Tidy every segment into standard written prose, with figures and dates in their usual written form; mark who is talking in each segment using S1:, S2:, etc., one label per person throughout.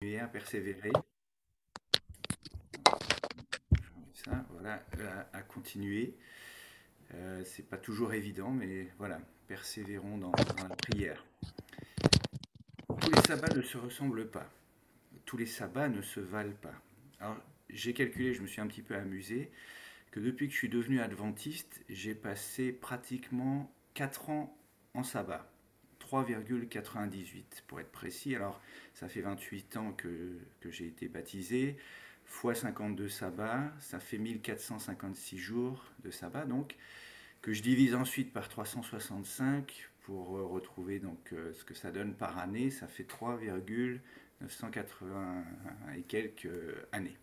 S1: continuer, à persévérer. Ça, voilà, à continuer. C'est pas toujours évident, mais voilà, persévérons dans la prière. Tous les sabbats ne se ressemblent pas. Tous les sabbats ne se valent pas. Alors, j'ai calculé, je me suis un petit peu amusé, que depuis que je suis devenu adventiste, j'ai passé pratiquement 4 ans en sabbat. 3,98 pour être précis. Alors, ça fait 28 ans que j'ai été baptisé, fois 52 sabbats, ça fait 1456 jours de sabbat, donc, que je divise ensuite par 365 pour retrouver donc ce que ça donne par année, ça fait 3,980 et quelques années.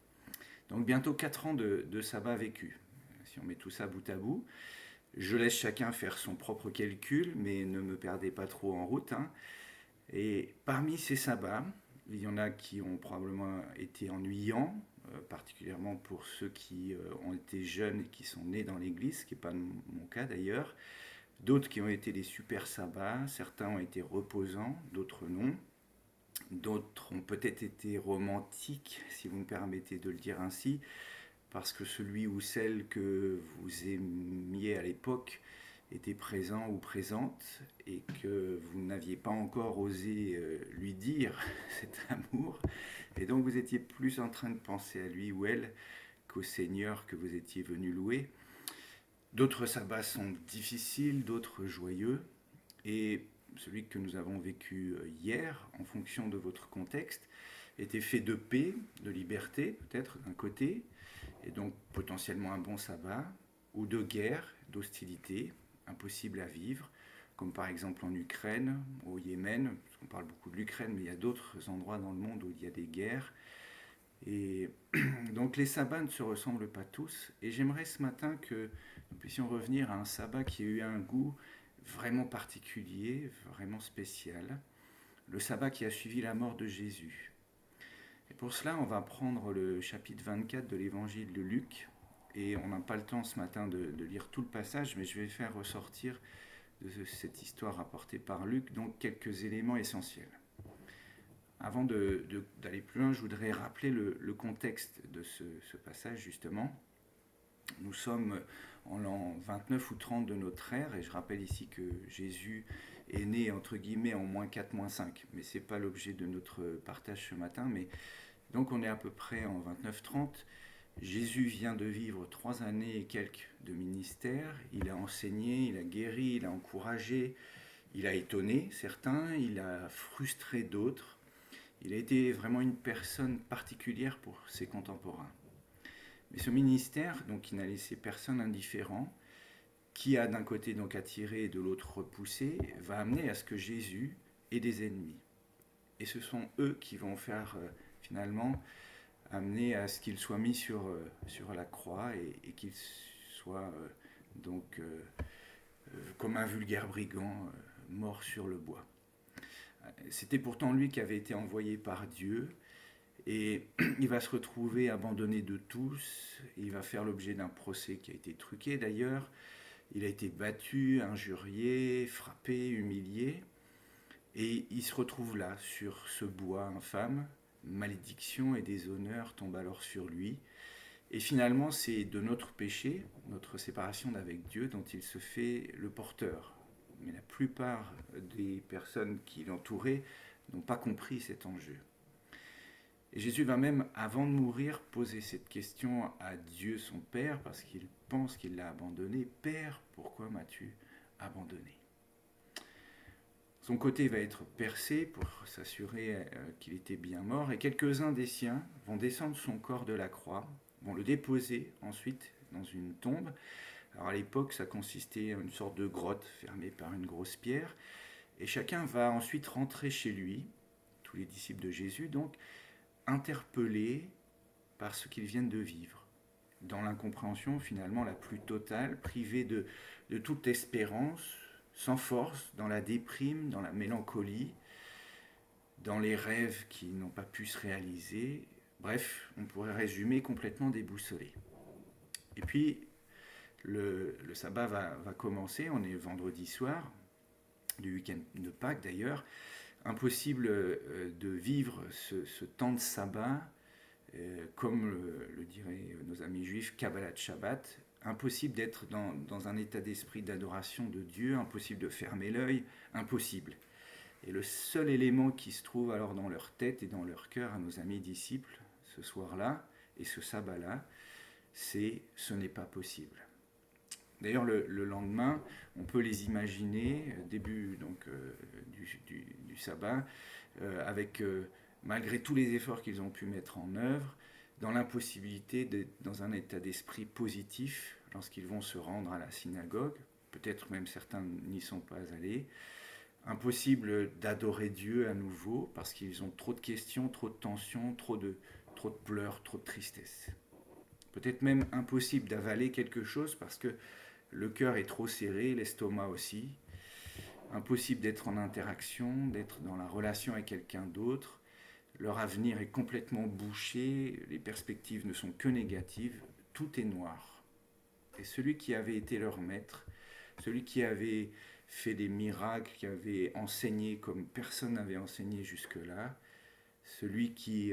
S1: Donc bientôt 4 ans de sabbat vécu. Si on met tout ça bout à bout, je laisse chacun faire son propre calcul, mais ne me perdez pas trop en route, hein. Et parmi ces sabbats, il y en a qui ont probablement été ennuyants, particulièrement pour ceux qui ont été jeunes et qui sont nés dans l'église, ce qui n'est pas mon cas d'ailleurs. D'autres qui ont été des super sabbats, certains ont été reposants, d'autres non. D'autres ont peut-être été romantiques, si vous me permettez de le dire ainsi, parce que celui ou celle que vous aimiez à l'époque était présent ou présente et que vous n'aviez pas encore osé lui dire cet amour. Et donc vous étiez plus en train de penser à lui ou elle qu'au Seigneur que vous étiez venu louer. D'autres sabbats sont difficiles, d'autres joyeux. Et celui que nous avons vécu hier, en fonction de votre contexte, était fait de paix, de liberté, peut-être d'un côté, et donc potentiellement un bon sabbat, ou de guerre, d'hostilité, impossible à vivre, comme par exemple en Ukraine, au Yémen, parce qu'on parle beaucoup de l'Ukraine, mais il y a d'autres endroits dans le monde où il y a des guerres. Et donc les sabbats ne se ressemblent pas tous, et j'aimerais ce matin que nous puissions revenir à un sabbat qui a eu un goût vraiment particulier, vraiment spécial, le sabbat qui a suivi la mort de Jésus. Et pour cela, on va prendre le chapitre 24 de l'évangile de Luc, et on n'a pas le temps ce matin de lire tout le passage, mais je vais faire ressortir de cette histoire rapportée par Luc donc quelques éléments essentiels. Avant d'aller plus loin, je voudrais rappeler le contexte de ce passage justement. Nous sommes en l'an 29 ou 30 de notre ère, et je rappelle ici que Jésus est né entre guillemets en -4, -5, mais ce n'est pas l'objet de notre partage ce matin, mais donc on est à peu près en 29-30. Jésus vient de vivre 3 années et quelques de ministère, il a enseigné, il a guéri, il a encouragé, il a étonné certains, il a frustré d'autres, il a été vraiment une personne particulière pour ses contemporains. Mais ce ministère, donc, qui n'a laissé personne indifférent, qui a d'un côté donc attiré et de l'autre repoussé, va amener à ce que Jésus ait des ennemis. Et ce sont eux qui vont faire finalement amener à ce qu'il soit mis sur la croix et qu'il soit donc comme un vulgaire brigand mort sur le bois. C'était pourtant lui qui avait été envoyé par Dieu, et il va se retrouver abandonné de tous, il va faire l'objet d'un procès qui a été truqué d'ailleurs, il a été battu, injurié, frappé, humilié, et il se retrouve là, sur ce bois infâme, malédiction et déshonneur tombent alors sur lui, et finalement c'est de notre péché, notre séparation d'avec Dieu, dont il se fait le porteur. Mais la plupart des personnes qui l'entouraient n'ont pas compris cet enjeu. Et Jésus va même, avant de mourir, poser cette question à Dieu son Père, parce qu'il pense qu'il l'a abandonné. Père, pourquoi m'as-tu abandonné? Son côté va être percé pour s'assurer qu'il était bien mort, et quelques-uns des siens vont descendre son corps de la croix, vont le déposer ensuite dans une tombe. Alors à l'époque, ça consistait en une sorte de grotte fermée par une grosse pierre, et chacun va ensuite rentrer chez lui, tous les disciples de Jésus donc, interpellés par ce qu'ils viennent de vivre, dans l'incompréhension finalement la plus totale, privés de toute espérance, sans force, dans la déprime, dans la mélancolie, dans les rêves qui n'ont pas pu se réaliser. Bref, on pourrait résumer complètement déboussolé. Et puis, le sabbat va commencer, on est vendredi soir, du week-end de Pâques d'ailleurs, Impossible de vivre ce temps de sabbat, comme le diraient nos amis juifs, Kabbalat Shabbat. Impossible d'être dans un état d'esprit d'adoration de Dieu, impossible de fermer l'œil, impossible. Et le seul élément qui se trouve alors dans leur tête et dans leur cœur à nos amis disciples, ce soir-là et ce sabbat-là, c'est « ce n'est pas possible ». D'ailleurs, le lendemain, on peut les imaginer, début donc, du sabbat, avec, malgré tous les efforts qu'ils ont pu mettre en œuvre, dans l'impossibilité d'être dans un état d'esprit positif lorsqu'ils vont se rendre à la synagogue, peut-être même certains n'y sont pas allés, impossible d'adorer Dieu à nouveau parce qu'ils ont trop de questions, trop de tensions, trop de pleurs, trop de tristesse. Peut-être même impossible d'avaler quelque chose parce que le cœur est trop serré, l'estomac aussi. Impossible d'être en interaction, d'être dans la relation avec quelqu'un d'autre. Leur avenir est complètement bouché, les perspectives ne sont que négatives, tout est noir. Et celui qui avait été leur maître, celui qui avait fait des miracles, qui avait enseigné comme personne n'avait enseigné jusque-là, celui qui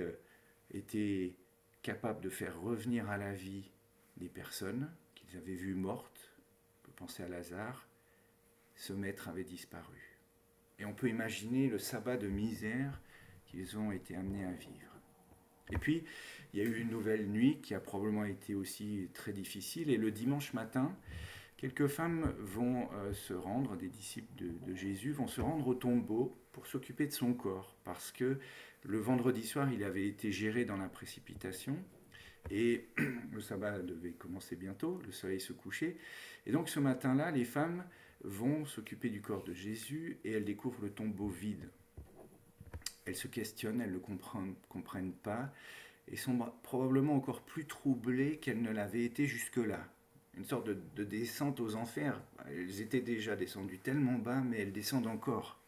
S1: était capable de faire revenir à la vie des personnes qu'ils avaient vues mortes, on peut penser à Lazare, ce maître avait disparu. Et on peut imaginer le sabbat de misère qu'ils ont été amenés à vivre. Et puis, il y a eu une nouvelle nuit qui a probablement été aussi très difficile, et le dimanche matin, quelques femmes vont se rendre, des disciples de Jésus, vont se rendre au tombeau pour s'occuper de son corps, parce que le vendredi soir, il avait été géré dans la précipitation, et le sabbat devait commencer bientôt, le soleil se couchait, et donc ce matin-là, les femmes vont s'occuper du corps de Jésus, et elles découvrent le tombeau vide. Elles se questionnent, elles ne comprennent pas, et sont probablement encore plus troublées qu'elles ne l'avaient été jusque-là. Une sorte de descente aux enfers. Elles étaient déjà descendues tellement bas, mais elles descendent encore.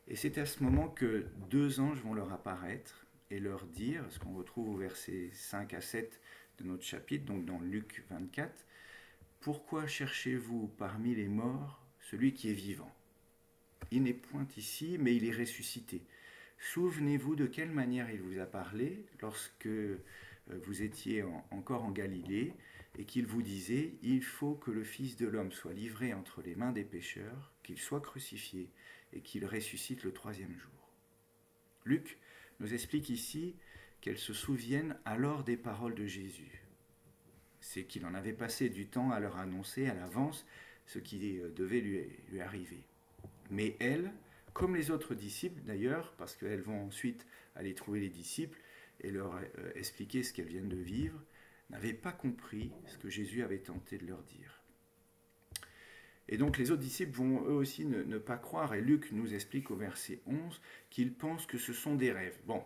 S1: Et c'est à ce moment que 2 anges vont leur apparaître et leur dire, ce qu'on retrouve au verset 5 à 7 de notre chapitre, donc dans Luc 24, « Pourquoi cherchez-vous parmi les morts celui qui est vivant ? Il n'est point ici, mais il est ressuscité. Souvenez-vous de quelle manière il vous a parlé lorsque vous étiez encore en Galilée, et qu'il vous disait, il faut que le Fils de l'homme soit livré entre les mains des pécheurs, qu'il soit crucifié et qu'il ressuscite le 3e jour. » Luc nous explique ici qu'elles se souviennent alors des paroles de Jésus. C'est qu'il en avait passé du temps à leur annoncer à l'avance ce qui devait lui arriver. Mais elles, comme les autres disciples d'ailleurs, parce qu'elles vont ensuite aller trouver les disciples et leur expliquer ce qu'elles viennent de vivre, n'avaient pas compris ce que Jésus avait tenté de leur dire. Et donc les autres disciples vont eux aussi ne pas croire, et Luc nous explique au verset 11 qu'ils pensent que ce sont des rêves. Bon,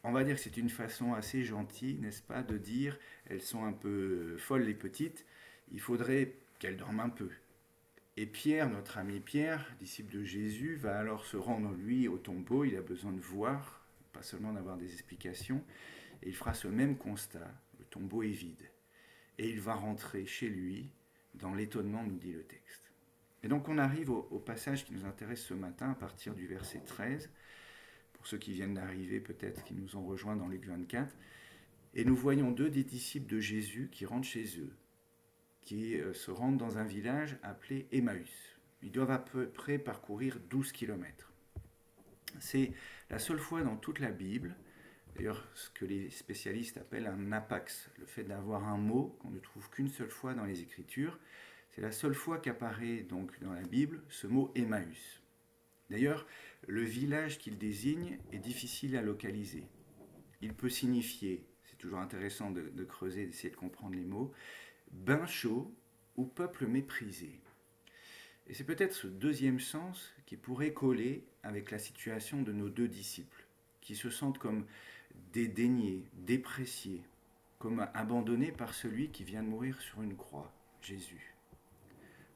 S1: on va dire que c'est une façon assez gentille, n'est-ce pas, de dire elles sont un peu folles les petites, il faudrait qu'elles dorment un peu. Et Pierre, notre ami Pierre, disciple de Jésus, va alors se rendre lui au tombeau, il a besoin de voir, pas seulement d'avoir des explications, et il fera ce même constat. Le tombeau est vide. Et il va rentrer chez lui dans l'étonnement, nous dit le texte. Et donc on arrive au passage qui nous intéresse ce matin à partir du verset 13, pour ceux qui viennent d'arriver peut-être, qui nous ont rejoints dans Luc 24, et nous voyons 2 des disciples de Jésus qui rentrent chez eux, qui se rendent dans un village appelé Emmaüs. Ils doivent à peu près parcourir 12 kilomètres. C'est la seule fois dans toute la Bible, d'ailleurs, ce que les spécialistes appellent un apax, le fait d'avoir un mot qu'on ne trouve qu'une seule fois dans les Écritures. C'est la seule fois qu'apparaît donc dans la Bible ce mot Emmaüs. D'ailleurs, le village qu'il désigne est difficile à localiser. Il peut signifier, c'est toujours intéressant de creuser, d'essayer de comprendre les mots, bain chaud ou peuple méprisé. Et c'est peut-être ce deuxième sens qui pourrait coller avec la situation de nos 2 disciples, qui se sentent comme dédaignés, dépréciés, comme abandonnés par celui qui vient de mourir sur une croix, Jésus.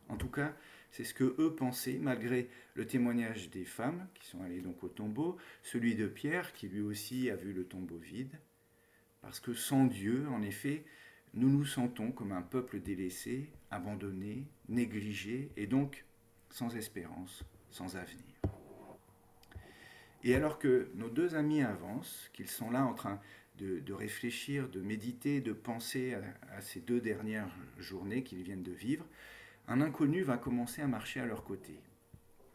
S1: En tout cas, c'est ce que eux pensaient, malgré le témoignage des femmes qui sont allées donc au tombeau, celui de Pierre qui lui aussi a vu le tombeau vide, parce que sans Dieu, en effet, nous nous sentons comme un peuple délaissé, abandonné, négligé, et donc sans espérance, sans avenir. Et alors que nos deux amis avancent, qu'ils sont là en train de réfléchir, de méditer, de penser à ces 2 dernières journées qu'ils viennent de vivre, un inconnu va commencer à marcher à leur côté.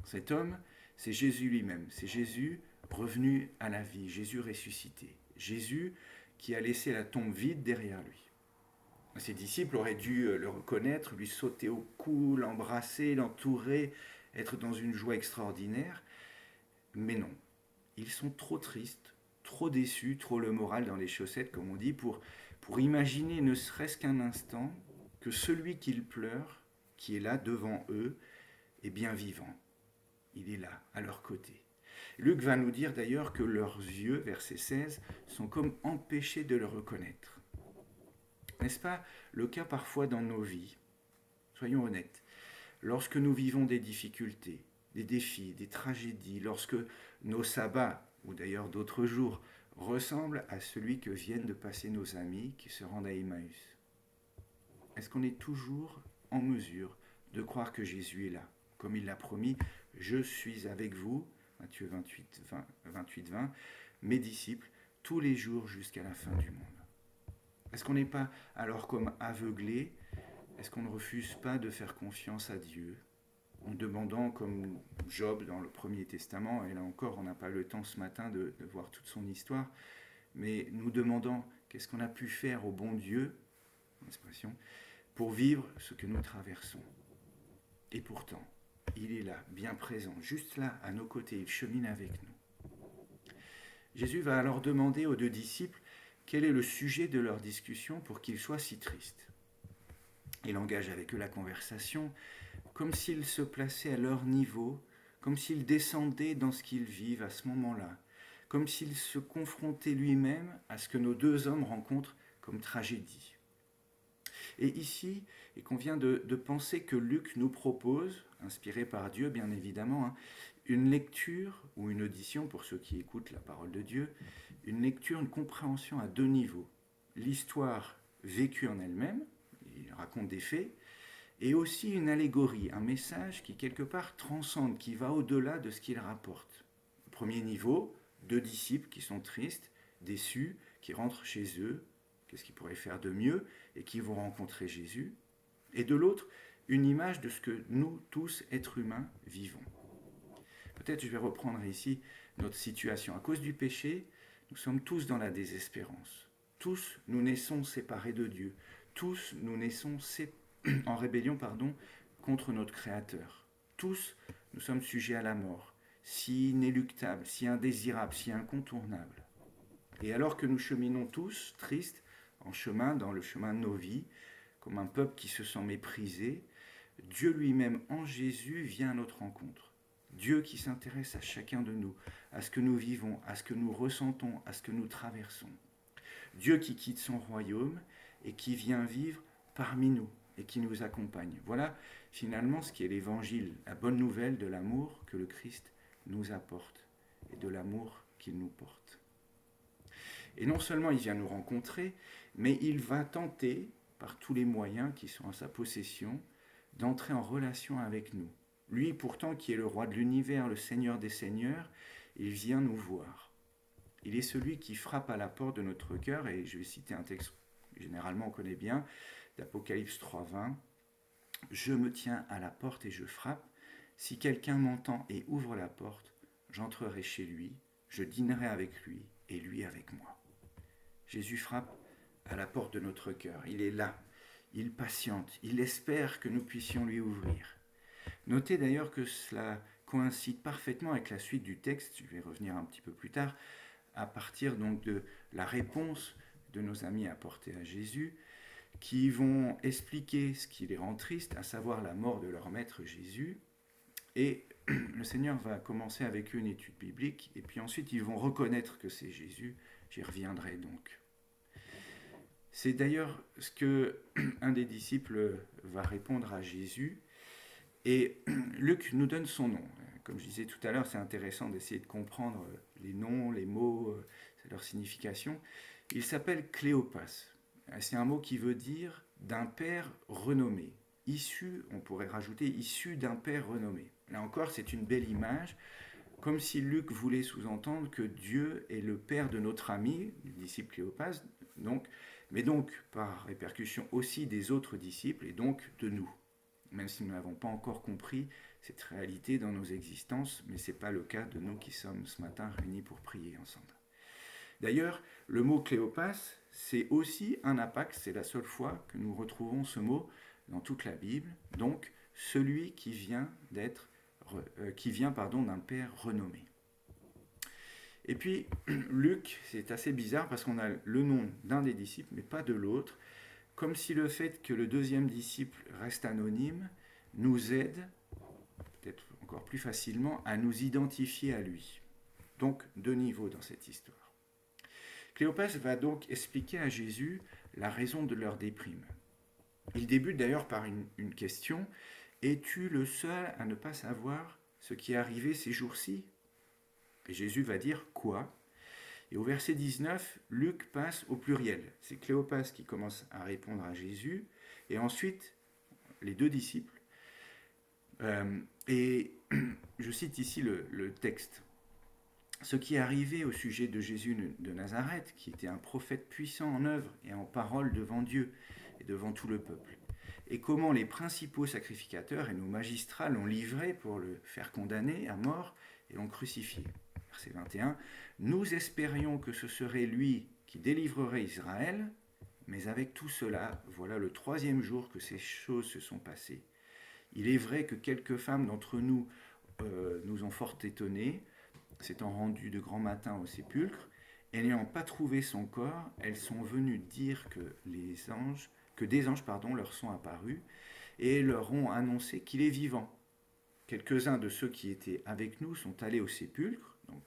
S1: Cet homme, c'est Jésus lui-même, c'est Jésus revenu à la vie, Jésus ressuscité, Jésus qui a laissé la tombe vide derrière lui. Ses disciples auraient dû le reconnaître, lui sauter au cou, l'embrasser, l'entourer, être dans une joie extraordinaire, mais non. Ils sont trop tristes, trop déçus, trop le moral dans les chaussettes, comme on dit, pour imaginer ne serait-ce qu'un instant que celui qu'ils pleurent, qui est là devant eux, est bien vivant. Il est là, à leur côté. Luc va nous dire d'ailleurs que leurs yeux, verset 16, sont comme empêchés de le reconnaître. N'est-ce pas le cas parfois dans nos vies? Soyons honnêtes. Lorsque nous vivons des difficultés, des défis, des tragédies, lorsque nos sabbats, ou d'ailleurs d'autres jours, ressemblent à celui que viennent de passer nos amis qui se rendent à Emmaüs, est-ce qu'on est toujours en mesure de croire que Jésus est là? Comme il l'a promis, je suis avec vous, Matthieu 28-20, mes disciples, tous les jours jusqu'à la fin du monde. Est-ce qu'on n'est pas alors comme aveuglés? Est-ce qu'on ne refuse pas de faire confiance à Dieu en demandant, comme Job dans le Premier Testament, et là encore on n'a pas le temps ce matin de voir toute son histoire, mais nous demandant qu'est-ce qu'on a pu faire au bon Dieu, expression, pour vivre ce que nous traversons. Et pourtant, il est là, bien présent, juste là, à nos côtés, il chemine avec nous. Jésus va alors demander aux 2 disciples quel est le sujet de leur discussion pour qu'ils soient si tristes. Il engage avec eux la conversation, comme s'il se plaçait à leur niveau, comme s'il descendait dans ce qu'ils vivent à ce moment-là, comme s'il se confrontait lui-même à ce que nos 2 hommes rencontrent comme tragédie. Et ici, et qu'on vient de penser que Luc nous propose, inspiré par Dieu bien évidemment, une lecture ou une audition pour ceux qui écoutent la parole de Dieu, une lecture, une compréhension à 2 niveaux. L'histoire vécue en elle-même, il raconte des faits, et aussi une allégorie, un message qui quelque part transcende, qui va au-delà de ce qu'il rapporte. Au premier niveau, 2 disciples qui sont tristes, déçus, qui rentrent chez eux, qu'est-ce qu'ils pourraient faire de mieux, et qui vont rencontrer Jésus. Et de l'autre, une image de ce que nous, tous, êtres humains, vivons. Peut-être je vais reprendre ici notre situation. À cause du péché, nous sommes tous dans la désespérance. Tous, nous naissons séparés de Dieu. Tous, nous naissons en rébellion contre notre Créateur. Tous, nous sommes sujets à la mort, si inéluctable, si indésirable, si incontournable. Et alors que nous cheminons tous, tristes, dans le chemin de nos vies, comme un peuple qui se sent méprisé, Dieu lui-même en Jésus vient à notre rencontre. Dieu qui s'intéresse à chacun de nous, à ce que nous vivons, à ce que nous ressentons, à ce que nous traversons. Dieu qui quitte son royaume et qui vient vivre parmi nous et qui nous accompagne. Voilà finalement ce qui est l'évangile, la bonne nouvelle de l'amour que le Christ nous apporte et de l'amour qu'il nous porte. Et non seulement il vient nous rencontrer, mais il va tenter, par tous les moyens qui sont à sa possession, d'entrer en relation avec nous. Lui, pourtant, qui est le roi de l'univers, le Seigneur des Seigneurs, il vient nous voir. Il est celui qui frappe à la porte de notre cœur, et je vais citer un texte que généralement on connaît bien, d'Apocalypse 3:20. « Je me tiens à la porte et je frappe. Si quelqu'un m'entend et ouvre la porte, j'entrerai chez lui, je dînerai avec lui et lui avec moi. » Jésus frappe à la porte de notre cœur. Il est là, il patiente, il espère que nous puissions lui ouvrir. Notez d'ailleurs que cela coïncide parfaitement avec la suite du texte, je vais revenir un petit peu plus tard, à partir donc de la réponse de nos amis apportée à Jésus, qui vont expliquer ce qui les rend tristes, à savoir la mort de leur maître Jésus. Et le Seigneur va commencer avec eux une étude biblique, et puis ensuite ils vont reconnaître que c'est Jésus. J'y reviendrai donc. C'est d'ailleurs ce que un des disciples va répondre à Jésus. Et Luc nous donne son nom. Comme je disais tout à l'heure, c'est intéressant d'essayer de comprendre les noms, les mots, leur signification. Il s'appelle Cléopas. C'est un mot qui veut dire d'un père renommé. Issu, on pourrait rajouter, issu d'un père renommé. Là encore, c'est une belle image. comme si Luc voulait sous-entendre que Dieu est le père de notre ami, du disciple Cléopas, mais donc par répercussion aussi des autres disciples et donc de nous. Même si nous n'avons pas encore compris cette réalité dans nos existences, mais ce n'est pas le cas de nous qui sommes ce matin réunis pour prier ensemble. D'ailleurs, le mot Cléopas, c'est aussi un apax, c'est la seule fois que nous retrouvons ce mot dans toute la Bible, donc celui qui vient d'un père renommé. Et puis, Luc, c'est assez bizarre parce qu'on a le nom d'un des disciples, mais pas de l'autre, comme si le fait que le deuxième disciple reste anonyme nous aide, peut-être encore plus facilement, à nous identifier à lui. Donc, deux niveaux dans cette histoire. Cléopas va donc expliquer à Jésus la raison de leur déprime. Il débute d'ailleurs par une question. « Es-tu le seul à ne pas savoir ce qui est arrivé ces jours-ci » Et Jésus va dire « Quoi ?» Et au verset 19, Luc passe au pluriel. C'est Cléopas qui commence à répondre à Jésus, et ensuite les deux disciples. Et je cite ici le texte. « Ce qui est arrivé au sujet de Jésus de Nazareth, qui était un prophète puissant en œuvre et en parole devant Dieu et devant tout le peuple, et comment les principaux sacrificateurs et nos magistrats l'ont livré pour le faire condamner à mort et l'ont crucifié. » Verset 21, « Nous espérions que ce serait lui qui délivrerait Israël, mais avec tout cela, voilà le 3e jour que ces choses se sont passées. Il est vrai que quelques femmes d'entre nous nous ont fort étonnés, s'étant rendues de grand matin au sépulcre, et n'ayant pas trouvé son corps, elles sont venues dire que des anges leur sont apparus et leur ont annoncé qu'il est vivant. Quelques-uns de ceux qui étaient avec nous sont allés au sépulcre, donc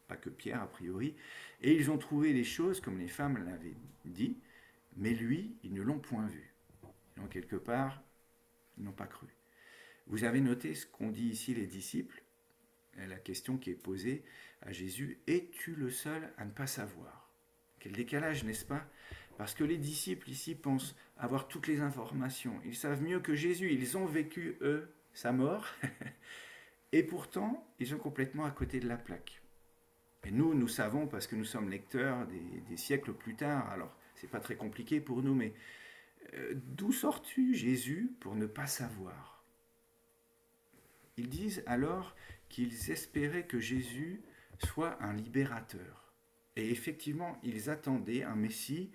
S1: pas que Pierre a priori, et ils ont trouvé les choses comme les femmes l'avaient dit, mais lui, ils ne l'ont point vu. Donc quelque part, ils n'ont pas cru. Vous avez noté ce qu'ont dit ici les disciples, la question qui est posée à Jésus, « Es-tu le seul à ne pas savoir ?» Quel décalage, n'est-ce pas? Parce que les disciples ici pensent avoir toutes les informations. Ils savent mieux que Jésus. Ils ont vécu, eux, sa mort. Et pourtant, ils sont complètement à côté de la plaque. Et nous savons, parce que nous sommes lecteurs des siècles plus tard, alors c'est pas très compliqué pour nous, mais d'où sors-tu, Jésus, pour ne pas savoir? Ils disent alors qu'ils espéraient que Jésus soit un libérateur. Et effectivement, ils attendaient un Messie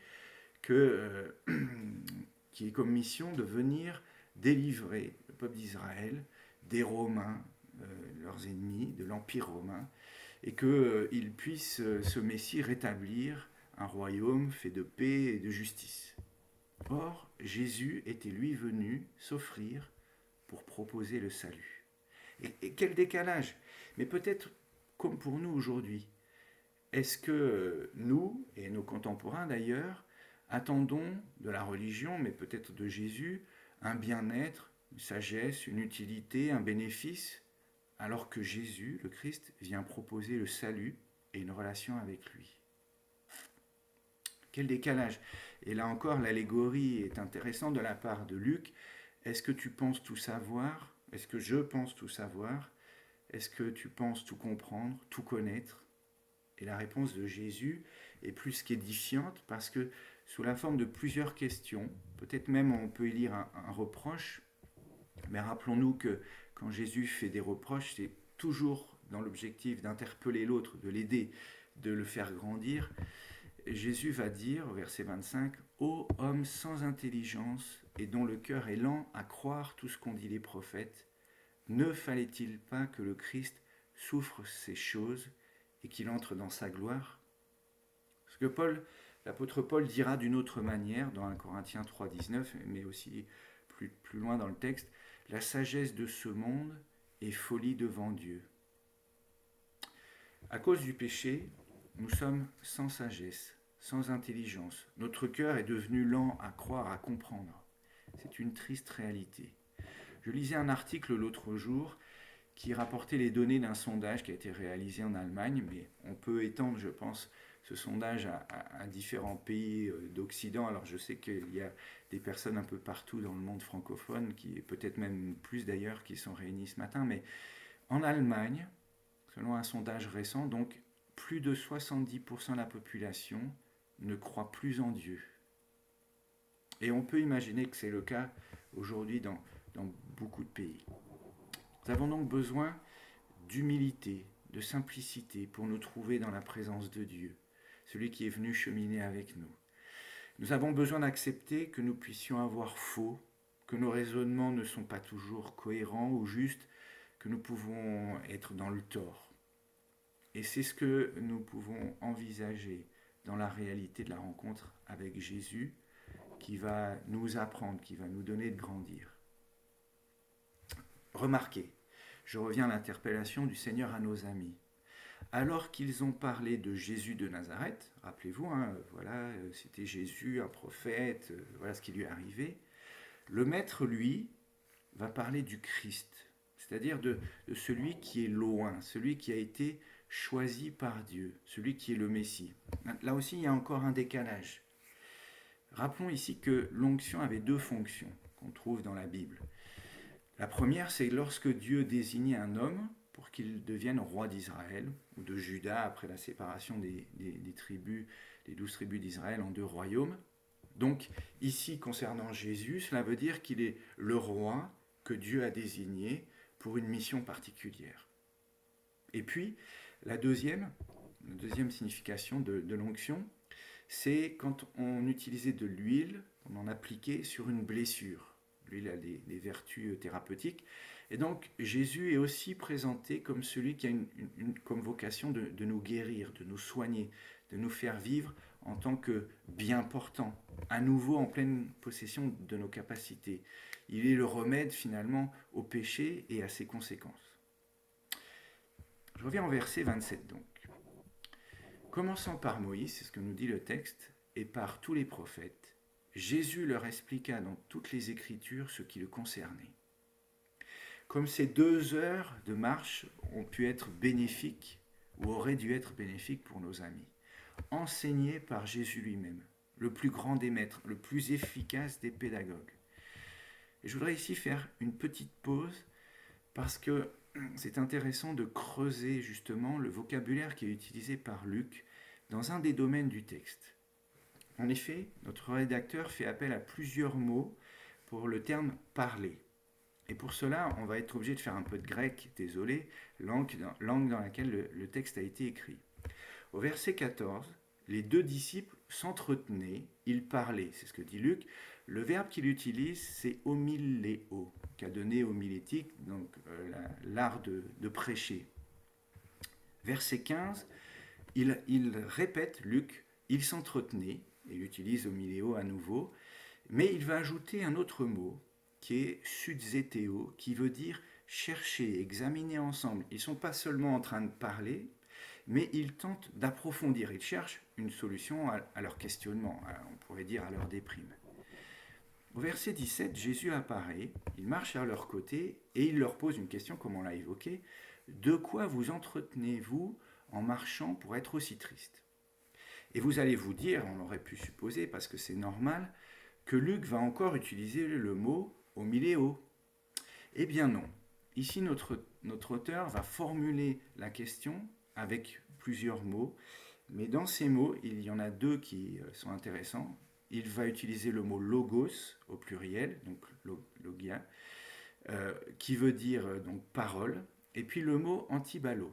S1: qui est comme mission de venir délivrer le peuple d'Israël des Romains, leurs ennemis, de l'Empire romain, et qu'il puisse, ce Messie, rétablir un royaume fait de paix et de justice. Or, Jésus était lui venu s'offrir pour proposer le salut. Et quel décalage! Mais peut-être comme pour nous aujourd'hui. Est-ce que nous, et nos contemporains d'ailleurs, attendons de la religion, mais peut-être de Jésus, un bien-être, une sagesse, une utilité, un bénéfice, alors que Jésus, le Christ, vient proposer le salut et une relation avec lui? Quel décalage! Et là encore, l'allégorie est intéressante de la part de Luc. Est-ce que tu penses tout savoir? Est-ce que je pense tout savoir? Est-ce que tu penses tout comprendre, tout connaître? Et la réponse de Jésus est plus qu'édifiante parce que sous la forme de plusieurs questions, peut-être même on peut y lire un reproche, mais rappelons-nous que quand Jésus fait des reproches, c'est toujours dans l'objectif d'interpeller l'autre, de l'aider, de le faire grandir. Jésus va dire au verset 25, « Ô homme sans intelligence et dont le cœur est lent à croire tout ce qu'ont dit les prophètes, ne fallait-il pas que le Christ souffre ces choses et qu'il entre dans sa gloire ?» Ce que l'apôtre Paul dira d'une autre manière dans 1 Corinthiens 3, 19, mais aussi plus loin dans le texte, « La sagesse de ce monde est folie devant Dieu. » À cause du péché, nous sommes sans sagesse, sans intelligence. Notre cœur est devenu lent à croire, à comprendre. C'est une triste réalité. Je lisais un article l'autre jour qui rapportait les données d'un sondage qui a été réalisé en Allemagne, mais on peut étendre, je pense, ce sondage à différents pays d'Occident. Alors je sais qu'il y a des personnes un peu partout dans le monde francophone, qui peut-être même plus d'ailleurs, qui sont réunies ce matin, mais en Allemagne, selon un sondage récent, donc plus de 70% de la population ne croit plus en Dieu. Et on peut imaginer que c'est le cas aujourd'hui dans beaucoup de pays. Nous avons donc besoin d'humilité, de simplicité pour nous trouver dans la présence de Dieu, celui qui est venu cheminer avec nous. Nous avons besoin d'accepter que nous puissions avoir faux, que nos raisonnements ne sont pas toujours cohérents ou justes, que nous pouvons être dans le tort. Et c'est ce que nous pouvons envisager dans la réalité de la rencontre avec Jésus, qui va nous apprendre, qui va nous donner de grandir. Remarquez, je reviens à l'interpellation du Seigneur à nos amis. Alors qu'ils ont parlé de Jésus de Nazareth, rappelez-vous, voilà, c'était Jésus, un prophète, voilà ce qui lui est arrivé, le Maître, lui, va parler du Christ, c'est-à-dire de celui qui est loin, celui qui a été choisi par Dieu, celui qui est le Messie. Là aussi, il y a encore un décalage. Rappelons ici que l'onction avait deux fonctions qu'on trouve dans la Bible. La première, c'est lorsque Dieu désignait un homme pour qu'il devienne roi d'Israël ou de Juda après la séparation des tribus, des 12 tribus d'Israël en deux royaumes. Donc ici, concernant Jésus, cela veut dire qu'il est le roi que Dieu a désigné pour une mission particulière. Et puis, la deuxième signification de l'onction, c'est quand on utilisait de l'huile, on en appliquait sur une blessure. L'huile a des vertus thérapeutiques. Et donc, Jésus est aussi présenté comme celui qui a comme vocation de nous guérir, de nous soigner, de nous faire vivre en tant que bien portant, à nouveau en pleine possession de nos capacités. Il est le remède finalement au péché et à ses conséquences. Je reviens au verset 27 donc. Commençant par Moïse, c'est ce que nous dit le texte, et par tous les prophètes, Jésus leur expliqua dans toutes les Écritures ce qui le concernait. Comme ces 2 heures de marche ont pu être bénéfiques, ou auraient dû être bénéfiques pour nos amis, enseignés par Jésus lui-même, le plus grand des maîtres, le plus efficace des pédagogues. Et je voudrais ici faire une petite pause, parce que c'est intéressant de creuser justement le vocabulaire qui est utilisé par Luc dans un des domaines du texte. En effet, notre rédacteur fait appel à plusieurs mots pour le terme « parler ». Et pour cela, on va être obligé de faire un peu de grec, désolé, langue dans laquelle le texte a été écrit. Au verset 14, les 2 disciples s'entretenaient, ils parlaient, c'est ce que dit Luc. Le verbe qu'il utilise, c'est homiléo, qu'a donné homilétique, donc l'art de prêcher. Verset 15, il répète, Luc, ils s'entretenaient, il utilise homiléo à nouveau, mais il va ajouter un autre mot, qui est sudzeteo, qui veut dire chercher, examiner ensemble. Ils ne sont pas seulement en train de parler, mais ils tentent d'approfondir, ils cherchent une solution à leur questionnement, on pourrait dire à leur déprime. Au verset 17, Jésus apparaît, il marche à leur côté et il leur pose une question, comme on l'a évoqué. De quoi vous entretenez-vous en marchant pour être aussi triste ? Et vous allez vous dire, on aurait pu supposer, parce que c'est normal, que Luc va encore utiliser le mot homiléo. Eh bien non. Ici, notre auteur va formuler la question avec plusieurs mots, mais dans ces mots, il y en a 2 qui sont intéressants. Il va utiliser le mot logos au pluriel, donc logia, qui veut dire donc parole, et puis le mot antibalo.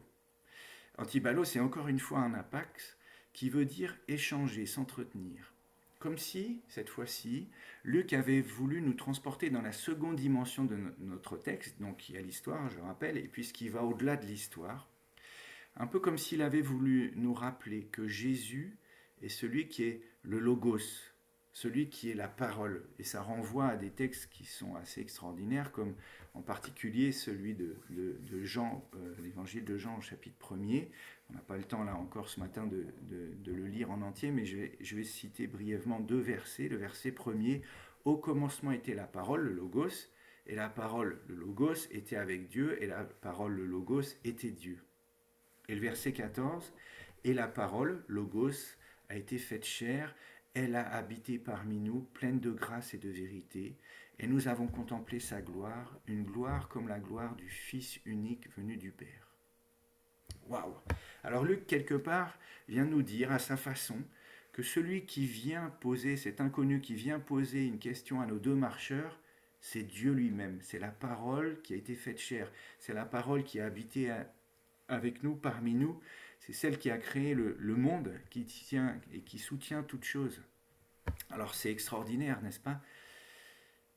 S1: Antibalo, c'est encore une fois un apax qui veut dire échanger, s'entretenir. Comme si, cette fois-ci, Luc avait voulu nous transporter dans la seconde dimension de notre texte, donc il y a l'histoire, je rappelle, et puis ce qui va au-delà de l'histoire. Un peu comme s'il avait voulu nous rappeler que Jésus est celui qui est le logos, celui qui est la parole. Et ça renvoie à des textes qui sont assez extraordinaires, comme en particulier celui de Jean, l'évangile de Jean au chapitre 1er. On n'a pas le temps là encore ce matin de le lire en entier, mais je vais citer brièvement 2 versets. Le verset 1er, « Au commencement était la parole, le logos, et la parole, le logos, était avec Dieu, et la parole, le logos, était Dieu. » Et le verset 14, « Et la parole, logos, a été faite chair, elle a habité parmi nous, pleine de grâce et de vérité, et nous avons contemplé sa gloire, une gloire comme la gloire du Fils unique venu du Père. » Waouh! Alors Luc, quelque part, vient nous dire à sa façon que celui qui vient poser, cet inconnu qui vient poser une question à nos deux marcheurs, c'est Dieu lui-même, c'est la parole qui a été faite chair, c'est la parole qui a habité avec nous, parmi nous, c'est celle qui a créé le monde, qui tient et qui soutient toute chose. Alors c'est extraordinaire, n'est-ce pas?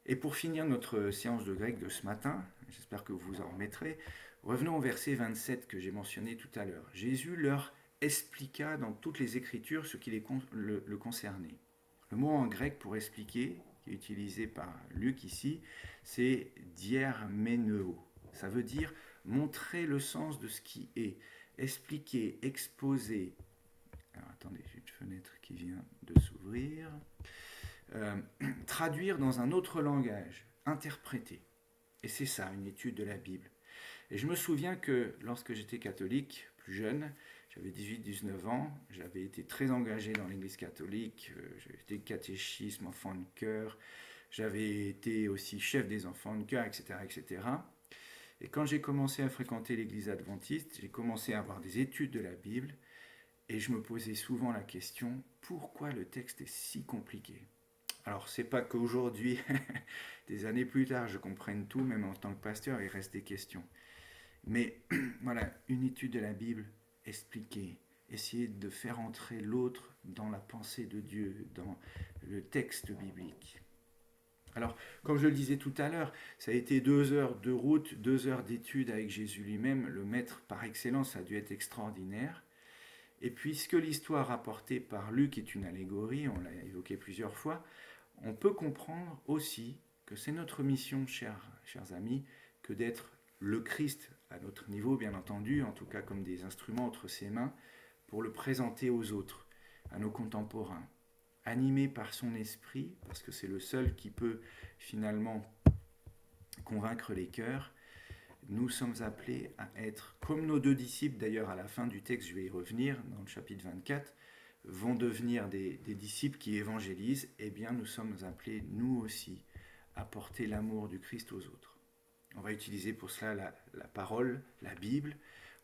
S1: Et pour finir notre séance de grec de ce matin, j'espère que vous en remettrez, revenons au verset 27 que j'ai mentionné tout à l'heure. Jésus leur expliqua dans toutes les Écritures ce qui le concernait. Le mot en grec pour expliquer, qui est utilisé par Luc ici, c'est diermeneo. Ça veut dire montrer le sens de ce qui est, expliquer, exposer. Alors attendez, j'ai une fenêtre qui vient de s'ouvrir. Traduire dans un autre langage, interpréter. Et c'est ça, une étude de la Bible. Et je me souviens que lorsque j'étais catholique, plus jeune, j'avais 18-19 ans, j'avais été très engagé dans l'église catholique, j'avais été catéchisme, enfant de chœur, j'avais été aussi chef des enfants de chœur, etc., etc. Et quand j'ai commencé à fréquenter l'église adventiste, j'ai commencé à avoir des études de la Bible, et je me posais souvent la question, pourquoi le texte est si compliqué? Alors, c'est pas qu'aujourd'hui, des années plus tard, je comprenne tout, même en tant que pasteur, il reste des questions. Mais voilà, une étude de la Bible, expliquer, essayer de faire entrer l'autre dans la pensée de Dieu, dans le texte biblique. Alors, comme je le disais tout à l'heure, ça a été 2 heures de route, 2 heures d'étude avec Jésus lui-même, le maître par excellence a dû être extraordinaire. Et puisque l'histoire rapportée par Luc est une allégorie, on l'a évoqué plusieurs fois, on peut comprendre aussi que c'est notre mission, chers amis, que d'être le Christ à notre niveau, bien entendu, en tout cas comme des instruments entre ses mains, pour le présenter aux autres, à nos contemporains, animé par son esprit, parce que c'est le seul qui peut finalement convaincre les cœurs. Nous sommes appelés à être, comme nos 2 disciples, d'ailleurs à la fin du texte, je vais y revenir, dans le chapitre 24, vont devenir des disciples qui évangélisent, eh bien nous sommes appelés, nous aussi, à porter l'amour du Christ aux autres. On va utiliser pour cela la parole, la Bible,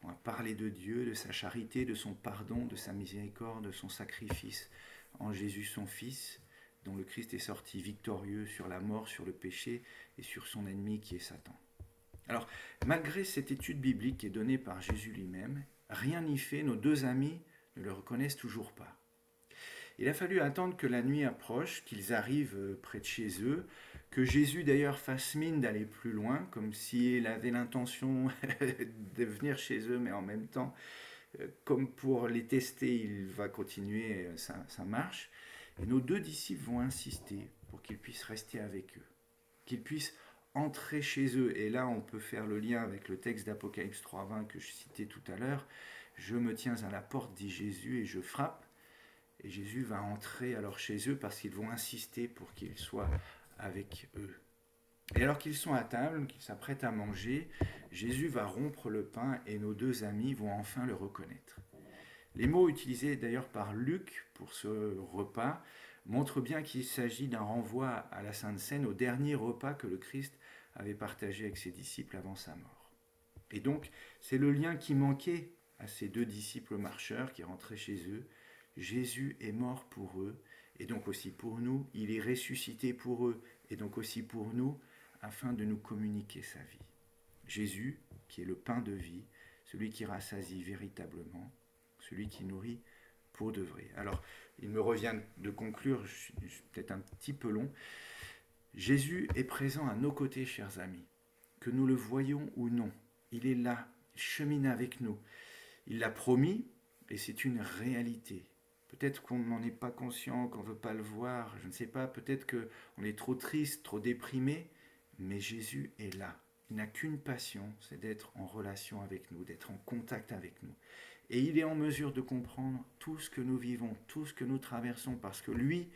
S1: on va parler de Dieu, de sa charité, de son pardon, de sa miséricorde, de son sacrifice en Jésus son Fils, dont le Christ est sorti victorieux sur la mort, sur le péché et sur son ennemi qui est Satan. Alors, malgré cette étude biblique qui est donnée par Jésus lui-même, rien n'y fait, nos 2 amis ne le reconnaissent toujours pas. Il a fallu attendre que la nuit approche, qu'ils arrivent près de chez eux, que Jésus d'ailleurs fasse mine d'aller plus loin, comme s'il avait l'intention de venir chez eux, mais en même temps, comme pour les tester, il va continuer sa marche. Et nos 2 disciples vont insister pour qu'ils puissent rester avec eux, qu'ils puissent entrer chez eux. Et là, on peut faire le lien avec le texte d'Apocalypse 3.20 que je citais tout à l'heure. Je me tiens à la porte, dit Jésus, et je frappe. Et Jésus va entrer alors chez eux parce qu'ils vont insister pour qu'il soit avec eux. Et alors qu'ils sont à table, qu'ils s'apprêtent à manger, Jésus va rompre le pain et nos 2 amis vont enfin le reconnaître. Les mots utilisés d'ailleurs par Luc pour ce repas montrent bien qu'il s'agit d'un renvoi à la Sainte Seine, au dernier repas que le Christ avait partagé avec ses disciples avant sa mort. Et donc, c'est le lien qui manquait à ces 2 disciples marcheurs qui rentraient chez eux. Jésus est mort pour eux, et donc aussi pour nous. Il est ressuscité pour eux, et donc aussi pour nous, afin de nous communiquer sa vie. Jésus, qui est le pain de vie, celui qui rassasie véritablement, celui qui nourrit pour de vrai. Alors, il me revient de conclure, je suis peut-être un petit peu long. Jésus est présent à nos côtés, chers amis, que nous le voyons ou non. Il est là, il chemine avec nous. Il l'a promis, et c'est une réalité. Peut-être qu'on n'en est pas conscient, qu'on ne veut pas le voir, je ne sais pas, peut-être qu'on est trop triste, trop déprimé, mais Jésus est là. Il n'a qu'une passion, c'est d'être en relation avec nous, d'être en contact avec nous. Et il est en mesure de comprendre tout ce que nous vivons, tout ce que nous traversons, parce que lui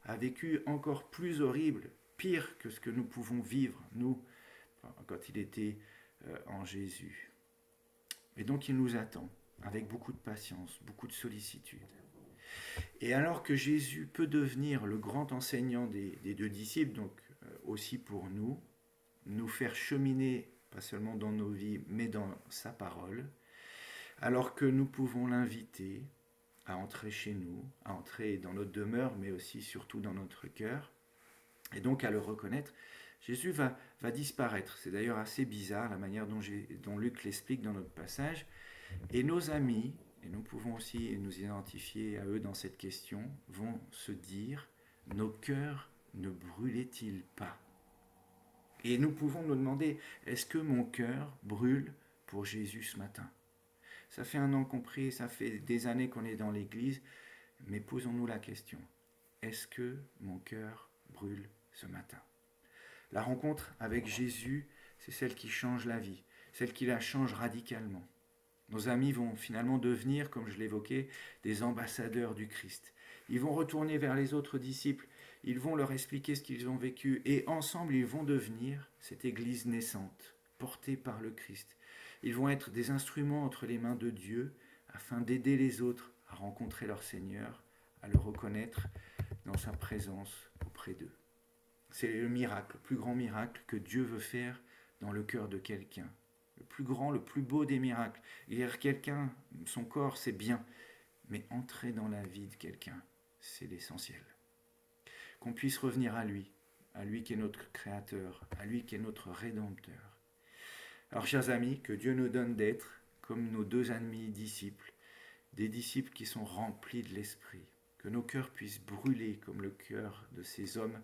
S1: a vécu encore plus horrible, pire que ce que nous pouvons vivre, nous, quand il était en Jésus. Et donc il nous attend, avec beaucoup de patience, beaucoup de sollicitude. Et alors que Jésus peut devenir le grand enseignant des 2 disciples, donc aussi pour nous faire cheminer, pas seulement dans nos vies, mais dans sa parole, alors que nous pouvons l'inviter à entrer chez nous, à entrer dans notre demeure, mais aussi surtout dans notre cœur, et donc à le reconnaître. Jésus va disparaître. C'est d'ailleurs assez bizarre la manière dont Luc l'explique dans notre passage. Et nos amis, et nous pouvons aussi nous identifier à eux dans cette question, vont se dire, nos cœurs ne brûlaient-ils pas? Et nous pouvons nous demander, est-ce que mon cœur brûle pour Jésus ce matin? Ça fait un an qu'on prie, ça fait des années qu'on est dans l'église, mais posons-nous la question, est-ce que mon cœur brûle ce matin? La rencontre avec Jésus, c'est celle qui change la vie, celle qui la change radicalement. Nos amis vont finalement devenir, comme je l'évoquais, des ambassadeurs du Christ. Ils vont retourner vers les autres disciples, ils vont leur expliquer ce qu'ils ont vécu, et ensemble ils vont devenir cette Église naissante, portée par le Christ. Ils vont être des instruments entre les mains de Dieu, afin d'aider les autres à rencontrer leur Seigneur, à le reconnaître dans sa présence auprès d'eux. C'est le miracle, le plus grand miracle que Dieu veut faire dans le cœur de quelqu'un. Le plus grand, le plus beau des miracles. Guérir quelqu'un, son corps, c'est bien. Mais entrer dans la vie de quelqu'un, c'est l'essentiel. Qu'on puisse revenir à lui qui est notre Créateur, à lui qui est notre Rédempteur. Alors, chers amis, que Dieu nous donne d'être comme nos deux amis disciples, des disciples qui sont remplis de l'Esprit. Que nos cœurs puissent brûler comme le cœur de ces hommes,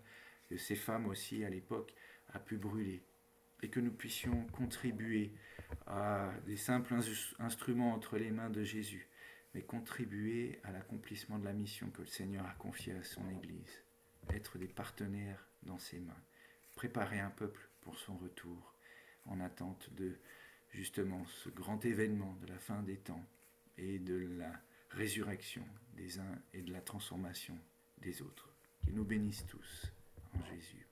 S1: de ces femmes aussi à l'époque, a pu brûler. Et que nous puissions contribuer à des simples instruments entre les mains de Jésus, mais contribuer à l'accomplissement de la mission que le Seigneur a confiée à son Église, être des partenaires dans ses mains, préparer un peuple pour son retour, en attente de justement ce grand événement de la fin des temps et de la résurrection des uns et de la transformation des autres. Qu'il nous bénisse tous en Jésus.